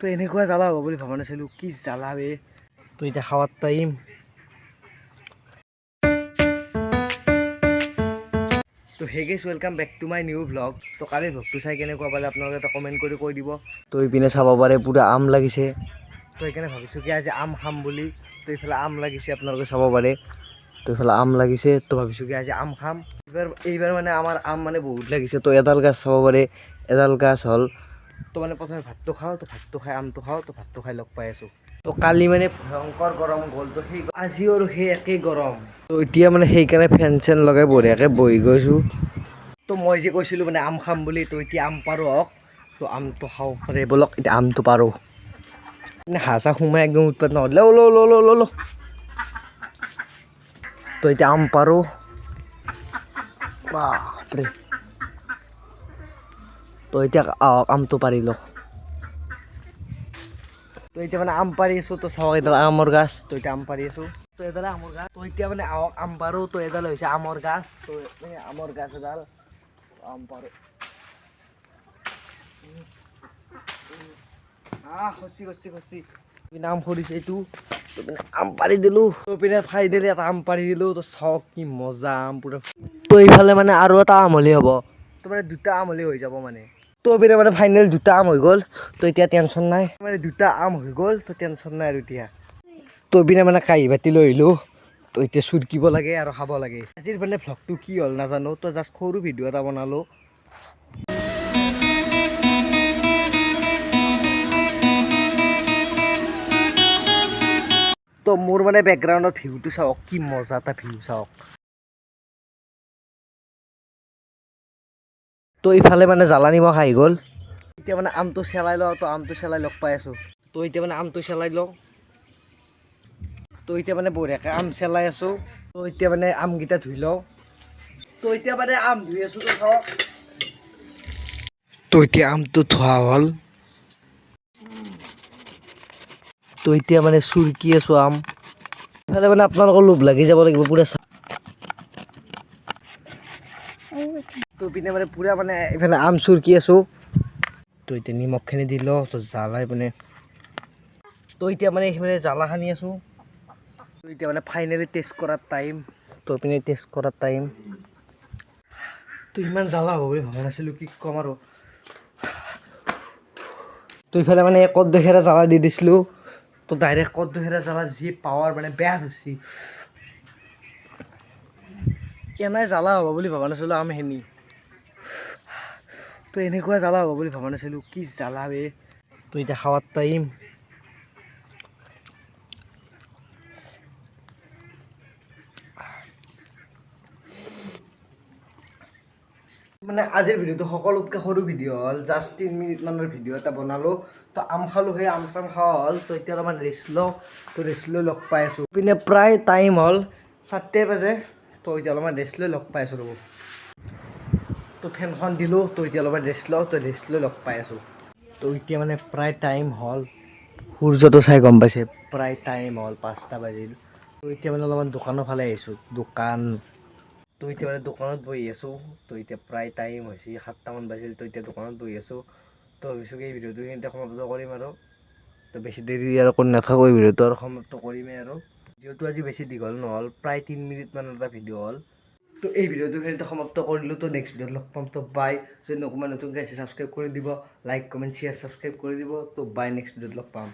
তো এনেকুৱা জ্বালা হ'ব বুলি ভাবা নাছিলোঁ, কি জ্বালা বে। তো এতিয়া খাৱাৰ টাইম। তো hey guys, welcome back to my new vlog. তো কালিৰ ভ্লগটো চাই কেনেকুৱা পালে আপোনালোকে এটা কমেণ্ট কৰি কৈ দিব। তো এইপিনে চাব পাৰে পুৰা আম লাগিছে, তো সেইকাৰণে ভাবিছোঁ কি আজি আম খাম বুলি। তো এইফালে আম লাগিছে আপোনালোকে চাব পাৰে, তো এইফালে আম লাগিছে, তো ভাবিছোঁ কি আজি আম খাম। এইবাৰ মানে আমাৰ আম মানে বহুত লাগিছে। তো এডাল গাছ চাব পাৰে, এডাল গাছ হ'ল। তো মানে প্ৰথমে ভাতটো খাওঁ, তো ভাতটো খাই আমটো খাওঁ, তো ভাতটো খাই লগ পাই আছোঁ। তো কালি মানে ভয়ংকৰ গৰম গ'ল, তো সেই আজিও আৰু সেই একেই গৰম। তো এতিয়া মানে সেইকাৰণে ফেন চেন লগাই বঢ়িয়াকৈ বহি গৈছোঁ। তো মই যে কৈছিলোঁ মানে আম খাম বুলি, তো এতিয়া আম পাৰোঁ হওক, তো আমটো খাওঁ পাৰে বলক, এতিয়া আমটো পাৰোঁ। মানে হাঁহ চাহ সোমাই একদম উৎপাত নহ'লে ল। তো এতিয়া আম পাৰোঁ, বাপৰে। তো এতিয়া আমটো পাৰি লওঁ। তো এতিয়া মানে আম পাৰি আছোঁ, তো চাওক এডাল আমৰ গাছ, তো এতিয়া আম পাৰি আছোঁ। তো এডালে আমৰ গাছ, তো এতিয়া মানে আম পাৰোঁ। তো এডাল হৈছে আমৰ গাছ, তো আমৰ গাছ এডাল আম পাৰোঁ। খচি আম সৰিছে এইটো, তো পিনে আম পাৰি দিলোঁ। তো পিনে ফাইনেলি এটা আম পাৰি দিলোঁ। তো চাওক কি মজা আম পুৰা। তো এইফালে মানে আৰু এটা আম হ'লেই হ'ব, তো মানে দুটা আম হ'লেই হৈ যাব মানে। তো পিনে মানে ফাইনেল দুটা আম হৈ গ'ল, তো এতিয়া টেনশ্যন নাই। মানে দুটা আম হৈ গ'ল, তো টেনশ্যন নাই আৰু এতিয়া। তো পিনে মানে কাঁহী বাতি লৈ আহিলোঁ, তো এতিয়া চুৰকিব লাগে আৰু খাব লাগে। আজিৰ মানে ভ্লগটো কি হ'ল নাজানো, তো জাষ্ট সৰু ভিডিঅ' এটা বনালোঁ। তো মোৰ মানে বেকগ্ৰাউণ্ডত ভিউটো চাওক, কি মজা এটা ভিউ চাওক। তো ইফালে মানে জ্বালা নিমখ আহি গ'ল। এতিয়া মানে আমটো চেলাই লওঁ, তো আমটো চেলাই লগ পাই আছোঁ। তো এতিয়া মানে আমটো চেলাই লওঁ, তো এতিয়া মানে বঢ়িয়াকৈ আম চেলাই আছোঁ। তো এতিয়া মানে আমকেইটা ধুই লওঁ, তো এতিয়া মানে আম ধুই আছোঁ। তো চাওক, তো এতিয়া আমটো ধোৱা হ'ল। তো এতিয়া মানে চুৰকি আছোঁ আম। ইফালে মানে আপোনালোকৰ লোভ লাগি যাব লাগিব পুৰা। তো পিনে মানে পুৰা মানে এইফালে আম চুৰকি আছোঁ। তো এতিয়া নিমখখিনি দি লওঁ, তো জ্বালাই পিনে। তো এতিয়া মানে এইফালে জ্বালা সানি আছোঁ। তো এতিয়া মানে ফাইনেলি টেষ্ট কৰাৰ টাইম। তো পিনে টেষ্ট কৰাৰ টাইম। তো ইমান জ্বালা হ'ব বুলি ভবা নাছিলোঁ, কি ক'ম আৰু। তো ইফালে মানে কদবেখেৰা জ্বালা দি দিছিলোঁ, তো ডাইৰেক্ট কদবেখেৰা জ্বালা যি পাৱাৰ মানে বেয়া ধৰিছে। এনেই জ্বালা হ'ব বুলি ভবা নাছিলোঁ আমখিনি। তো এনেকুৱা জ্বালা হ'ব বুলি ভবা নাছিলোঁ, কি জ্বালা বে। তো এতিয়া খাৱাৰ টাইম। মানে আজিৰ ভিডিঅ'টো সকলোতকৈ সৰু ভিডিঅ' হ'ল, জাষ্ট 3 মিনিটমানৰ ভিডিঅ' এটা বনালোঁ। তো আম খালোঁ, সেই আম চাম খোৱা হ'ল। তো এতিয়া অলপমান ৰেষ্ট লওঁ, তো ৰেষ্ট লৈ লগ পাই আছোঁ। পিনে প্ৰায় টাইম হ'ল 4 বাজে, তো এতিয়া অলপমান ৰেষ্ট লৈ লগ পাই আছোঁ ৰ'ব। তো ফেনখন দিলোঁ, তো এতিয়া অলপমান ৰেষ্ট লওঁ, তো ৰেষ্ট লৈ লগ পাই আছোঁ। তো এতিয়া মানে প্ৰায় টাইম হ'ল, সূৰ্যটো চাই গম পাইছে, প্ৰায় টাইম হ'ল 5টা বাজিল। তো এতিয়া মানে অলপমান দোকানৰ ফালে আহিছোঁ, তো এতিয়া মানে দোকানত বহি আছোঁ। তো এতিয়া প্ৰায় টাইম হৈছে 7টামান বাজিল, তো এতিয়া দোকানত বহি আছোঁ। তো ভাবিছোঁ কি এই ভিডিঅ'টো এইখিনিতে সমাপ্ত কৰিম আৰু। তো বেছি দেৰি আৰু কৰি নাথাকোঁ, এই ভিডিঅ'টো আৰু সমাপ্ত কৰিমেই আৰু। ভিডিঅ'টো আজি বেছি দীঘল নহ'ল, প্ৰায় 3 মিনিটমানৰ এটা ভিডিঅ' হ'ল। তো এই ভিডিঅ'টো এইখিনিতে সমাপ্ত কৰিলোঁ। তো নেক্সট ভিডিঅ'ত লগ পাম। তো বাই। যদি অকণমান নতুনকৈ আছে ছাবস্ক্ৰাইব কৰি দিব, লাইক কমেণ্ট শ্বেয়াৰ ছাবস্ক্ৰাইব কৰি দিব। তো বাই, নেক্সট ভিডিঅ'ত লগ পাম।